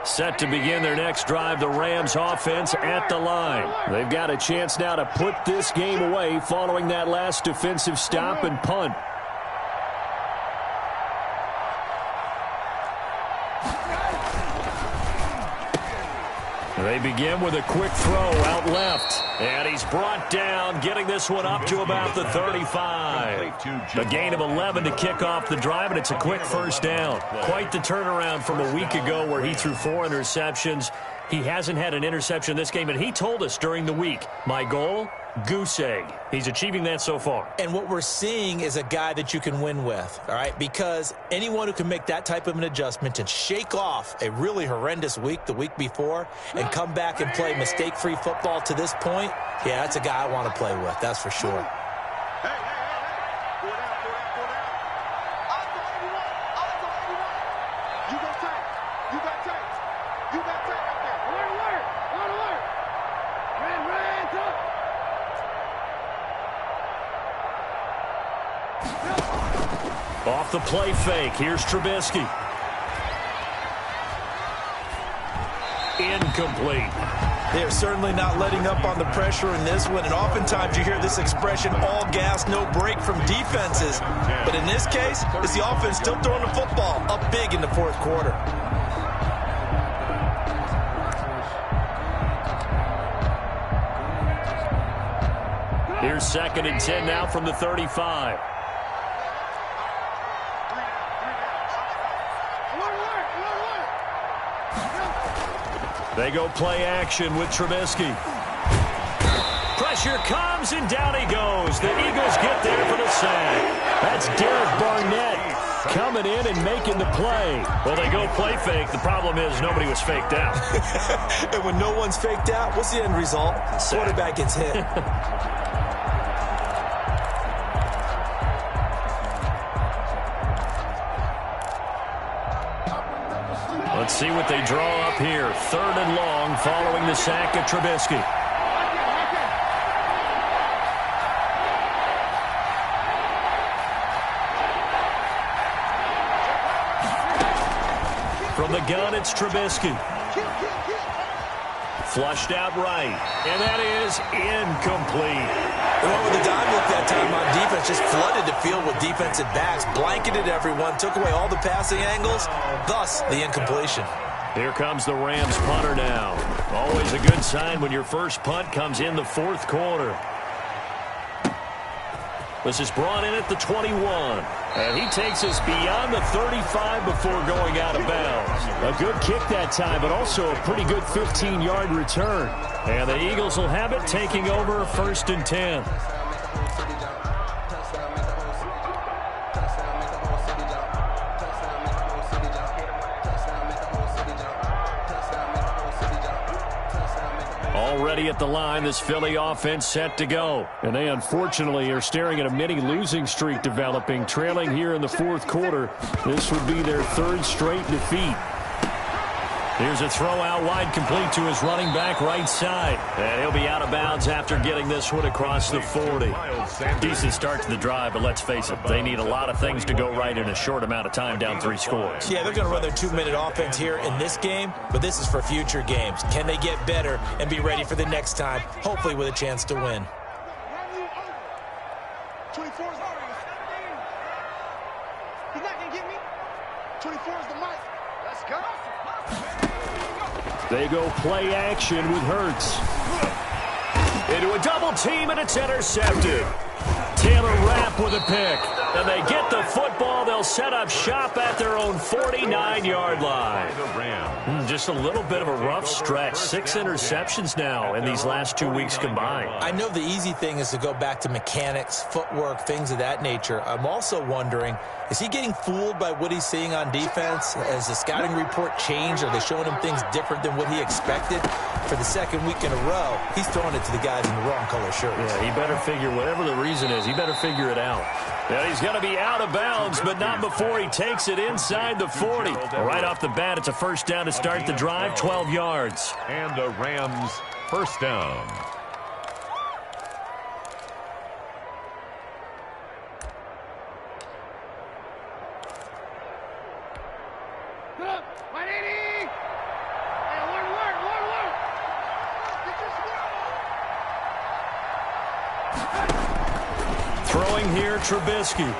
Set to begin their next drive, the Rams offense at the line. They've got a chance now to put this game away following that last defensive stop and punt. They begin with a quick throw out left. And he's brought down, getting this one up to about the 35. A gain of 11 to kick off the drive, and it's a quick 1st down. Quite the turnaround from a week ago where he threw 4 interceptions. He hasn't had an interception this game, and he told us during the week, my goal, goose egg. He's achieving that so far. And what we're seeing is a guy that you can win with, all right? Because anyone who can make that type of an adjustment and shake off a really horrendous week the week before and come back and play mistake-free football to this point, yeah, that's a guy I want to play with, that's for sure. Off the play fake, here's Trubisky. incomplete. They are certainly not letting up on the pressure in this one, and oftentimes you hear this expression, all gas, no break from defenses. But in this case, it's the offense still throwing the football up big in the fourth quarter. Here's 2nd and 10 now from the 35. They go play action with Trubisky. Pressure comes, and down he goes. The Eagles get there for the sack. That's Derek Barnett coming in and making the play. Well, they go play fake. The problem is nobody was faked out. And when no one's faked out, what's the end result? Quarterback gets hit. Let's see what they draw up here. 3rd and long following the sack of Trubisky. From the gun, it's Trubisky. Flushed out right. And that is incomplete. They went with the dime look that time on defense. Just flooded the field with defensive backs. Blanketed everyone. Took away all the passing angles. Thus, the incompletion. Here comes the Rams punter now. Always a good sign when your first punt comes in the fourth quarter. This is brought in at the 21. And he takes us beyond the 35 before going out of bounds. A good kick that time, but also a pretty good 15-yard return. And the Eagles will have it, taking over 1st and 10. Already at the line, this Philly offense set to go. And they unfortunately are staring at a mini losing streak developing, trailing here in the fourth quarter. This would be their 3rd straight defeat. Here's a throw out wide, complete to his running back right side. And he'll be out of bounds after getting this one across the 40. Decent start to the drive, but let's face it, they need a lot of things to go right in a short amount of time, down 3 scores. Yeah, they're going to run their 2-minute offense here in this game, but this is for future games. Can they get better and be ready for the next time, hopefully with a chance to win? 24 is already. He's not going to get me. 24 is the mic. Let's go. They go play action with Hurts. Into a double team, and it's intercepted. Taylor Rapp with a pick. And they get the football. They'll set up shop at their own 49-yard line. Just a little bit of a rough stretch. 6 interceptions now in these last 2 weeks combined. I know the easy thing is to go back to mechanics, footwork, things of that nature. I'm also wondering, is he getting fooled by what he's seeing on defense? Has the scouting report changed? Are they showing him things different than what he expected? For the 2nd week in a row, he's throwing it to the guys in the wrong color shirts. Yeah, he better figure, whatever the reason is, he better figure it out. Yeah, he's going to be out of bounds, but not before he takes it inside the 40. Right off the bat, it's a first down to start the drive, 12 yards. And the Rams first down. Throwing here, Trubisky.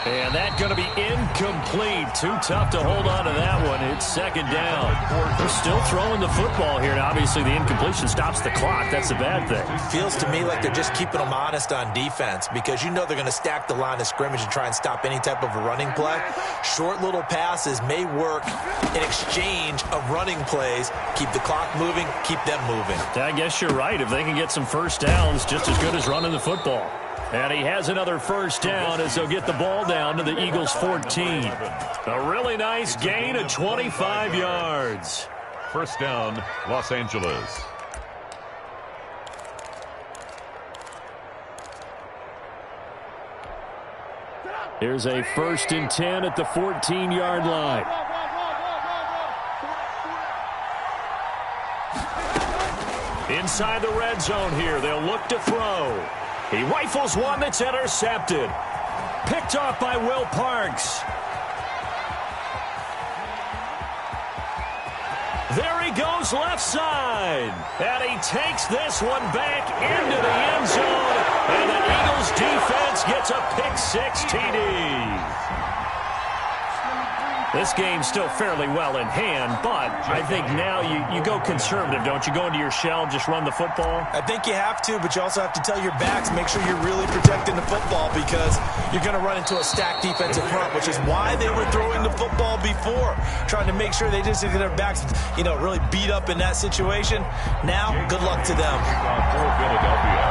And that's going to be incomplete. Too tough to hold on to that one. It's 2nd down. They're still throwing the football here. Now, obviously, the incompletion stops the clock. That's the bad thing. Feels to me like they're just keeping them honest on defense because you know they're going to stack the line of scrimmage and try and stop any type of a running play. Short little passes may work in exchange of running plays. Keep the clock moving, keep them moving. I guess you're right. If they can get some first downs, just as good as running the football. And he has another first down as they'll get the ball down to the Eagles' 14. A really nice gain of 25 yards. First down, Los Angeles. Here's a 1st and 10 at the 14-yard line. Inside the red zone here, they'll look to throw. He rifles one that's intercepted. Picked off by Will Parks. goes left side. And he takes this one back into the end zone. And the Eagles defense gets a pick-six TD. This game's still fairly well in hand, but I think now you go conservative, don't you? Go into your shell, just run the football? I think you have to, but you also have to tell your backs, make sure you're really protecting the football because you're going to run into a stacked defensive front, which is why they were throwing the football before, trying to make sure they just get their backs, really beat up in that situation. Now, good luck to them. For Philadelphia.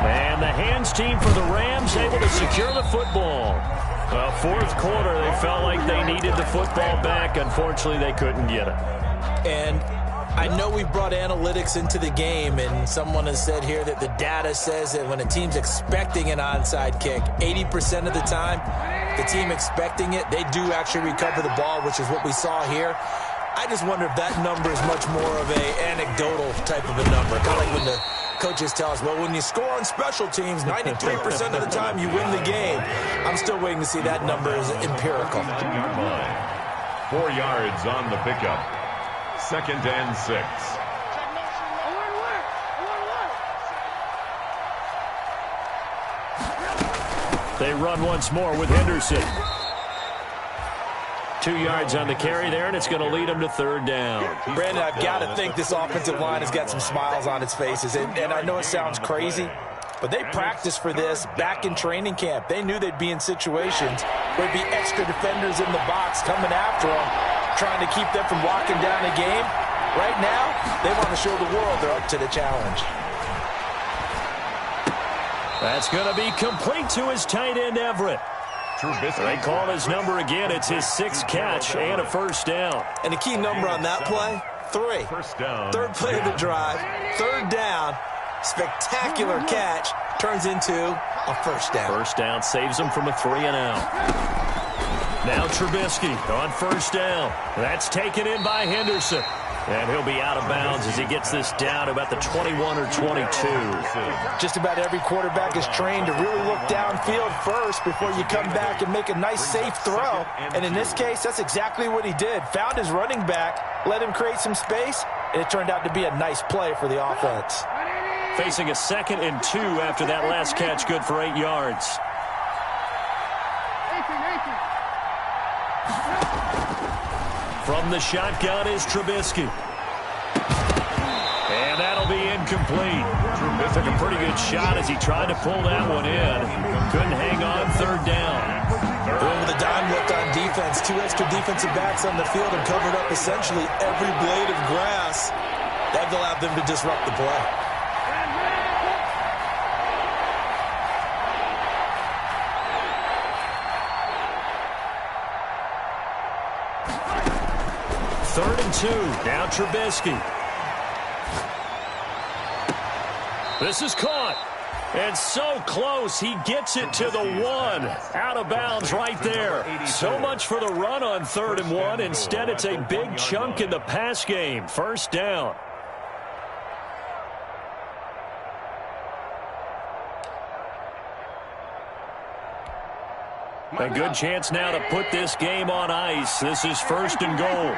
And the hands team for the Rams able to secure the football. Well, fourth quarter, they felt like they needed the football back. Unfortunately, they couldn't get it. And I know we brought analytics into the game, and someone has said here that the data says that when a team's expecting an onside kick, 80% of the time, the team expecting it, they do actually recover the ball, which is what we saw here. I just wonder if that number is much more of an anecdotal type of a number, kind of like when the coaches tell us, well, when you score on special teams, 93% of the time you win the game. I'm still waiting to see that number is empirical. 4 yards on the pickup. 2nd and 6. They run once more with Henderson. 2 yards on the carry there, and it's going to lead them to 3rd down. Brandon, I've got to think this offensive line has got some smiles on its faces. And I know it sounds crazy, but they practiced for this back in training camp. They knew they'd be in situations where there'd be extra defenders in the box coming after them, trying to keep them from locking down a game. Right now, they want to show the world they're up to the challenge. That's going to be complete to his tight end, Everett. They call his number again. It's his 6th catch and a 1st down. And the key number on that play, 3. 3rd play of the drive, 3rd down, spectacular catch, turns into a 1st down. 1st down saves him from a 3-and-out. Now Trubisky on 1st down. That's taken in by Henderson. And he'll be out of bounds as he gets this down to about the 21 or 22. Just about every quarterback is trained to really look downfield first before you come back and make a nice, safe throw. And in this case, that's exactly what he did. Found his running back, let him create some space, and it turned out to be a nice play for the offense. Facing a 2nd and 2 after that last catch, good for 8 yards. From the shotgun is Trubisky. And that'll be incomplete. Took a pretty good shot as he tried to pull that one in. Couldn't hang on 3rd down. With a dime look on defense, 2 extra defensive backs on the field and covered up essentially every blade of grass. That allowed them to disrupt the play. Third and 2. Now Trubisky. This is caught. And so close, he gets it to the 1. Out of bounds right there. So much for the run on 3rd and 1. Instead, it's a big chunk in the pass game. 1st down. A good chance now to put this game on ice. This is 1st and goal.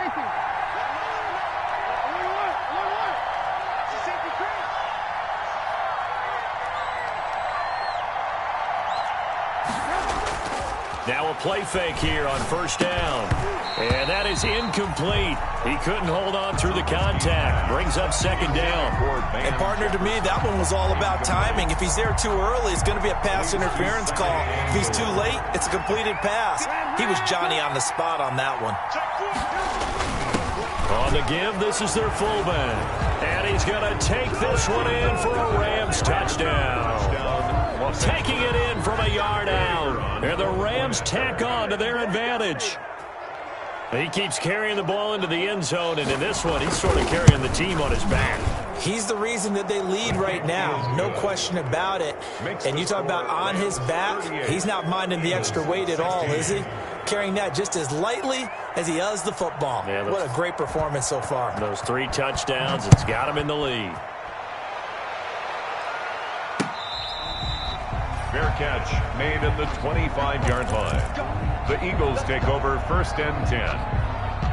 Now a play fake here on 1st down. And that is incomplete. He couldn't hold on through the contact. Brings up 2nd down. And partner, to me, that one was all about timing. If he's there too early, it's going to be a pass interference call. If he's too late, it's a completed pass. He was Johnny on the spot on that one. On the give, this is their fullback. And he's going to take this one in for a Rams touchdown. Taking it in from a yard out. And the Rams tack on to their advantage. He keeps carrying the ball into the end zone, and in this one, he's sort of carrying the team on his back. He's the reason that they lead right now. No question about it. And you talk about on his back, he's not minding the extra weight at all, is he? Carrying that just as lightly as he does the football. Yeah, what a great performance so far. Those 3 touchdowns, it's got him in the lead. Fair catch made at the 25-yard line. The Eagles take over 1st and 10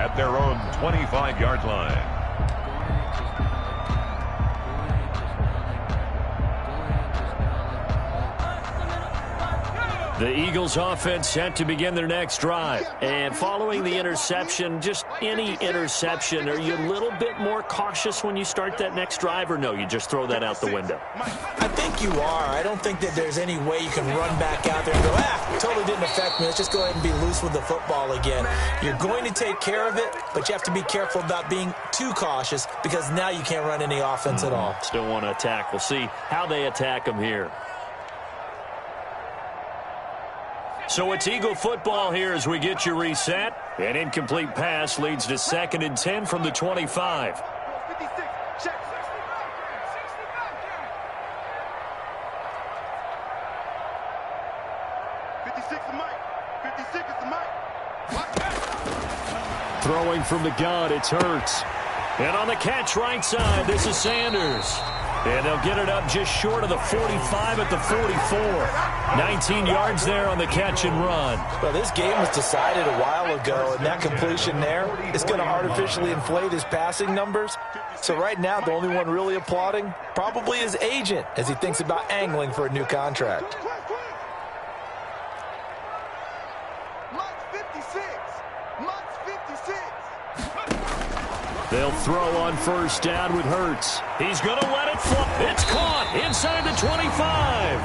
at their own 25-yard line. The Eagles offense set to begin their next drive. And following the interception, just any interception, are you a little bit more cautious when you start that next drive, or no, you just throw that out the window? I think you are. I don't think that there's any way you can run back out there and go, totally didn't affect me. Let's just go ahead and be loose with the football again. You're going to take care of it, but you have to be careful about being too cautious because now you can't run any offense at all. Still want to attack. We'll see how they attack them here. So it's Eagle football here as we get you reset. An incomplete pass leads to 2nd and 10 from the 25. 56, check. 56 is Mike. 56 is the Mike. Throwing from the gun, it's Hurts. And on the catch right side, this is Sanders. And they'll get it up just short of the 45 at the 44. 19 yards there on the catch and run. Well, this game was decided a while ago, and that completion there is going to artificially inflate his passing numbers. So right now, the only one really applauding probably his agent as he thinks about angling for a new contract. Mike's 56. Mike's 56. They'll throw on first down with Hurts. He's going to let it fly. It's caught inside the 25.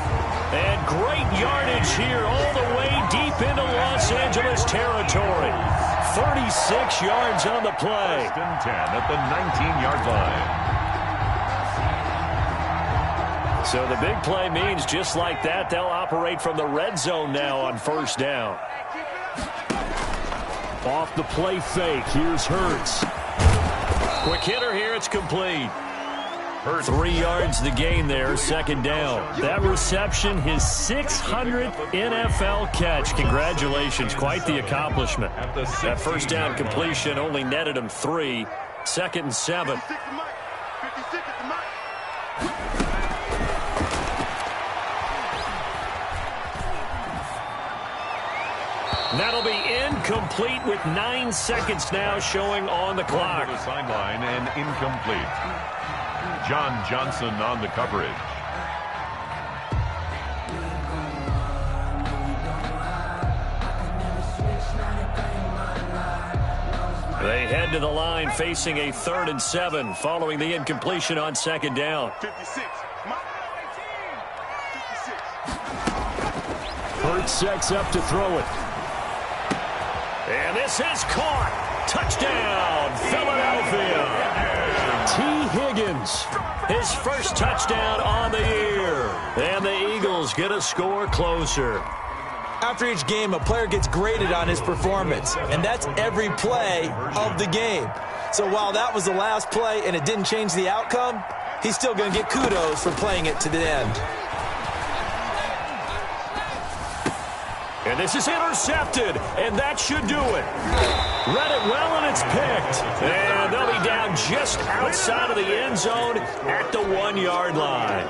And great yardage here all the way deep into Los Angeles territory. 36 yards on the play. 1st and 10 at the 19-yard line. So the big play means just like that, they'll operate from the red zone now on first down. Off the play fake, here's Hurts. Quick hitter here, it's complete. 3 yards the gain there, 2nd down. That reception, his 600th NFL catch. Congratulations, quite the accomplishment. That first down completion only netted him 3. 2nd and 7. 56 is Mike. 56 is the Mike. That'll be incomplete with 9 seconds now showing on the clock. Over the sideline and incomplete. John Johnson on the coverage. They head to the line facing a 3rd and 7 following the incompletion on 2nd down. 56. Mike. 56. Hurts sets up to throw it. And this is caught. Touchdown, Philadelphia. T. Higgins, his first touchdown on the year. And the Eagles get a score closer. After each game, a player gets graded on his performance, and that's every play of the game. So while that was the last play and it didn't change the outcome, he's still going to get kudos for playing it to the end. And this is intercepted, and that should do it. Read it well, and it's picked. And they'll be down just outside of the end zone at the 1-yard line.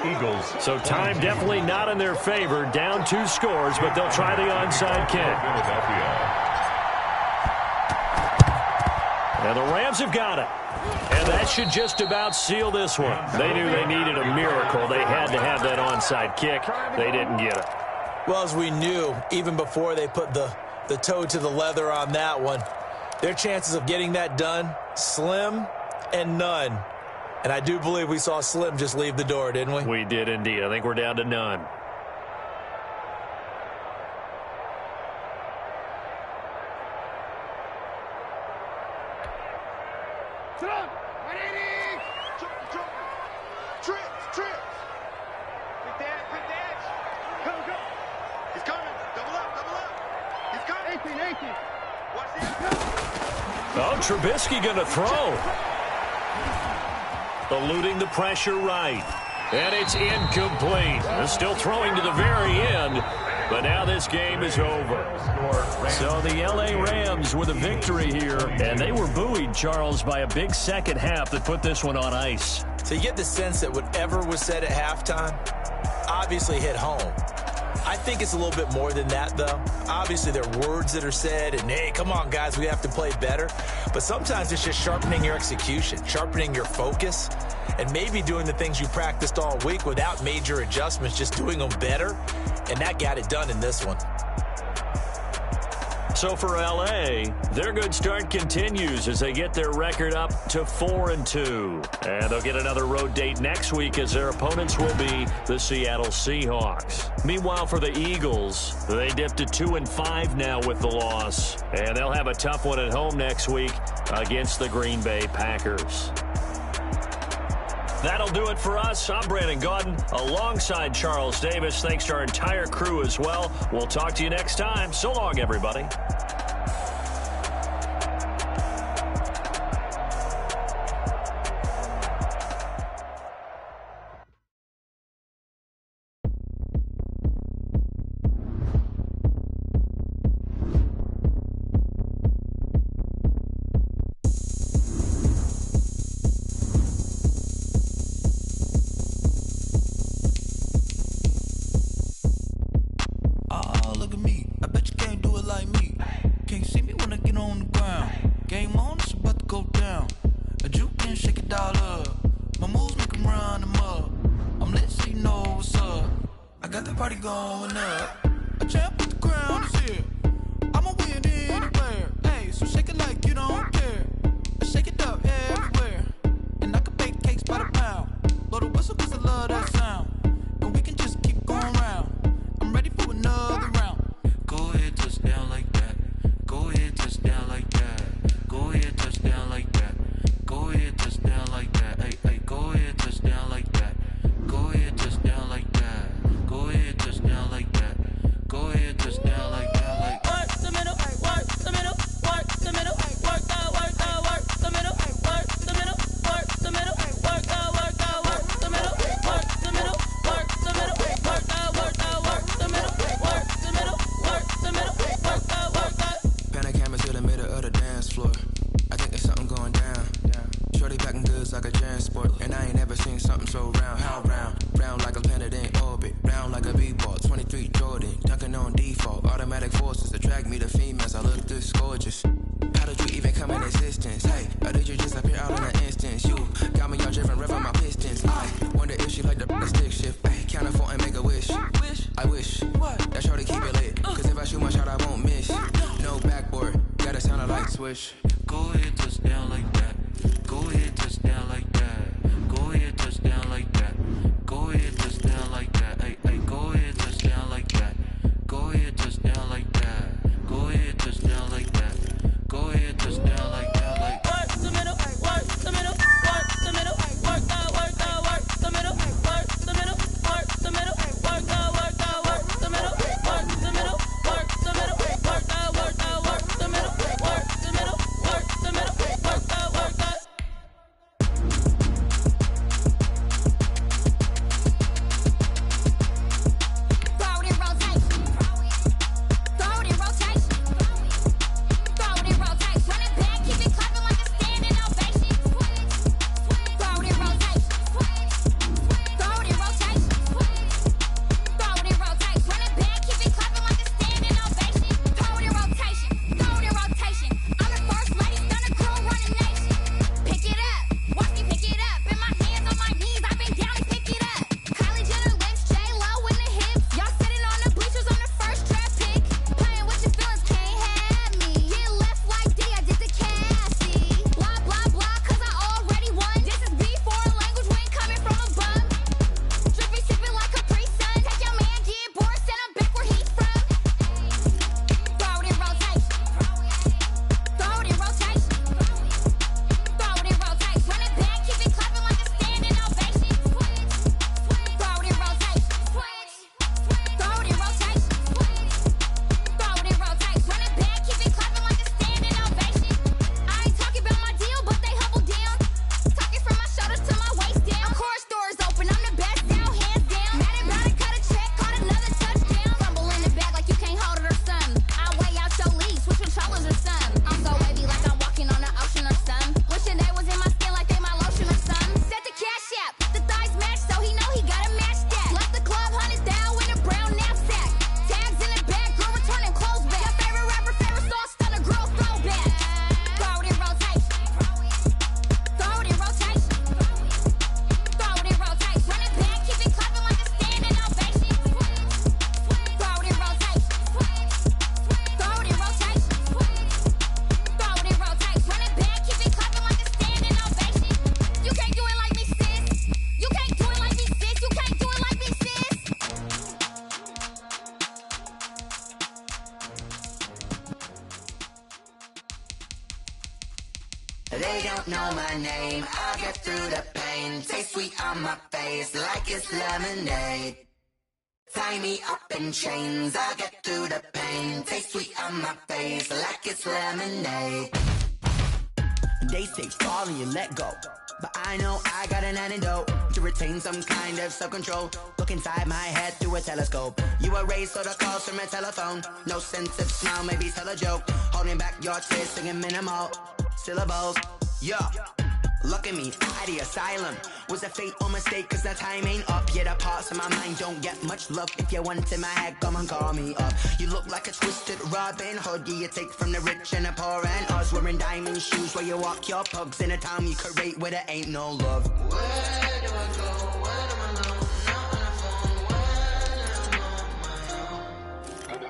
Eagles. So time definitely not in their favor. Down 2 scores, but they'll try the onside kick. Philadelphia. And the Rams have got it. And that should just about seal this one. They knew they needed a miracle. They had to have that onside kick. They didn't get it. Well, as we knew, even before they put the toe to the leather on that one, their chances of getting that done, slim and none. And I do believe we saw Slim just leave the door, didn't we? We did indeed. I think we're down to none. Sit down. 180. Trips. Quick dash. Go. He's coming. Double up. He's coming. 18. Watch this. Oh, Trubisky going to throw. Eluding the pressure right. And it's incomplete. They're still throwing to the very end. But now this game is over. So the L.A. Rams with a victory here. And they were buoyed, Charles, by a big second half that put this one on ice. So you get the sense that whatever was said at halftime obviously hit home. I think it's a little bit more than that, though. Obviously, there are words that are said, and, hey, come on, guys, we have to play better. But sometimes it's just sharpening your execution, sharpening your focus, and maybe doing the things you practiced all week without major adjustments, just doing them better. And that got it done in this one. So for L.A., their good start continues as they get their record up to 4-2. And they'll get another road date next week as their opponents will be the Seattle Seahawks. Meanwhile, for the Eagles, they dipped to 2-5 now with the loss. And they'll have a tough one at home next week against the Green Bay Packers. That'll do it for us. I'm Brandon Gaudin alongside Charles Davis. Thanks to our entire crew as well. We'll talk to you next time. So long, everybody. Go ahead, touch down like that. Go ahead, touch down like that. Go ahead, touch down like that. Go ahead, touch down like that. Hey, hey, go ahead, touch down like that. Go ahead, touch down like that. Go ahead, touch down like that. Go ahead, touch down like that. Like work the middle, work the middle, work the middle, work the middle, work the middle, work the middle, work the middle, work the middle, work the middle, work the middle, work the middle, work the middle, work the middle, work the middle, work the middle, work the on my face like it's lemonade. Tie me up in chains, I'll get through the pain. Taste sweet on my face like it's lemonade. They say fall and you let go, but I know I got an antidote to retain some kind of self-control. Look inside my head through a telescope. You erase all the calls from a telephone. No sense of smile, maybe tell a joke. Holding back your tears, singing minimal syllables. Yeah, look at me, out the asylum. Was a fate or mistake, cause the time ain't up. Yet the parts of my mind don't get much love. If you want in my head, come and call me up. You look like a twisted Robin Hood. You take from the rich and the poor and us. Wearing diamond shoes where you walk your pugs. In a town you create where there ain't no love. Where do I go? Where do I know? Not on the phone. When I'm on my own.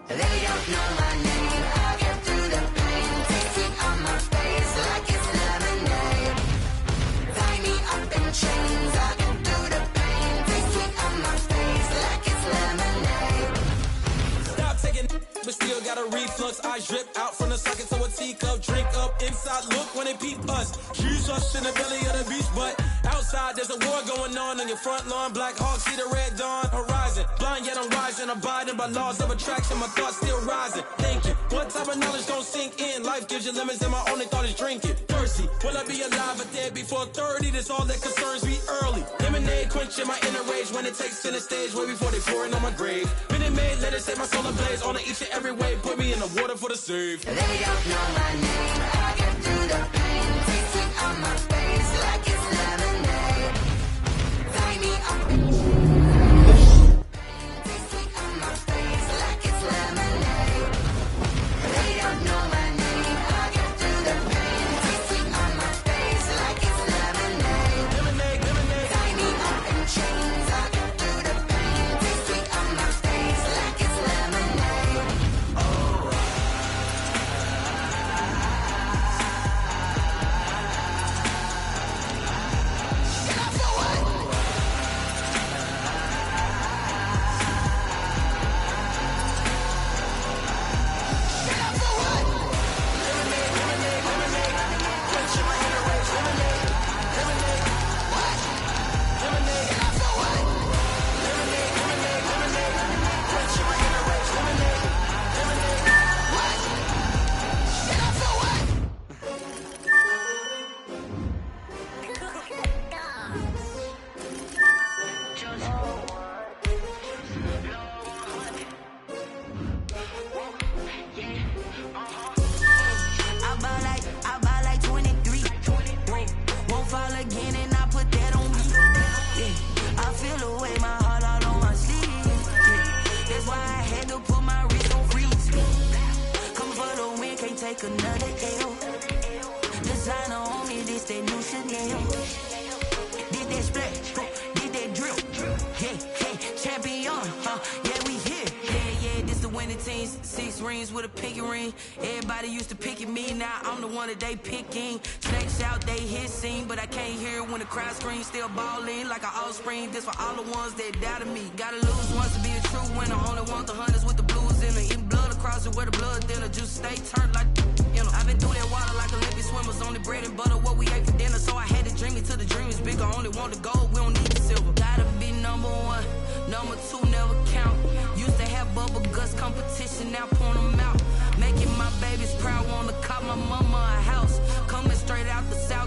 They don't know my name. I get through the pain. Taste it on my face like it's lemonade. Tie me up in chains. I get through the pain. Taste it on my face like it's lemonade. Stop taking, but still got a reflux. Eyes drip out from the socket to a teacup. Drink up inside, look when they peep us. Jesus in the belly of the beast, but outside there's a war going on your front lawn. Black Hawk see the red dawn horizon. Blind yet I'm rising, abiding by laws of attraction. My thoughts still rising, thinking what type of knowledge don't sink in. Life gives you lemons and my only thought is drinking. Thirsty, will I be alive or dead before 30? That's all that concerns me early. Lemonade quenching my inner rage when it takes center stage way before they pouring on my grave. Minute Maid, let it set my soul ablaze on each and every way. Put me in the water for the save. They don't know my name. I get through the pain. Taste it on my face like it's lemonade. Tie me up in chains. Taste it on my face like it's lemonade. They don't know my name. I get through the pain. Taste it on my face like it's lemonade. Tie me up in chains. I get through the pain. Taste it on my face like it's lemonade. I buy like 23. Won't fall again and I put that on me. Yeah, I feel away my heart all on my sleeve. Yeah, that's why I had to put my wrist on freeze. Come for the win, can't take another L. Designer on me, this that new Chanel. Did that splash, did that drip. Yeah, champion, yeah, we here. Yeah, this the winning teams. 6 rings with a pinky ring. Everybody used to picking me, now I'm the one that they picking. Snakes out, they hit scene, but I can't hear when the crowd screams. Still ballin' like an offspring. This for all the ones that doubted me. Gotta lose once to be a true winner. Only want the hunters with the blues in it. Eating blood across it where the blood thinner. Just stay turned like, you know. I've been through that water like Olympic swimmers. Only bread and butter, what we ate for dinner. So I had to dream it till the dream is bigger. Only want the gold, we don't need the silver. Gotta be number 1, number 2 never count. Used to have bubble guts competition, now point them out. Making my babies proud, wanna cop my mama a house. Coming straight out the south.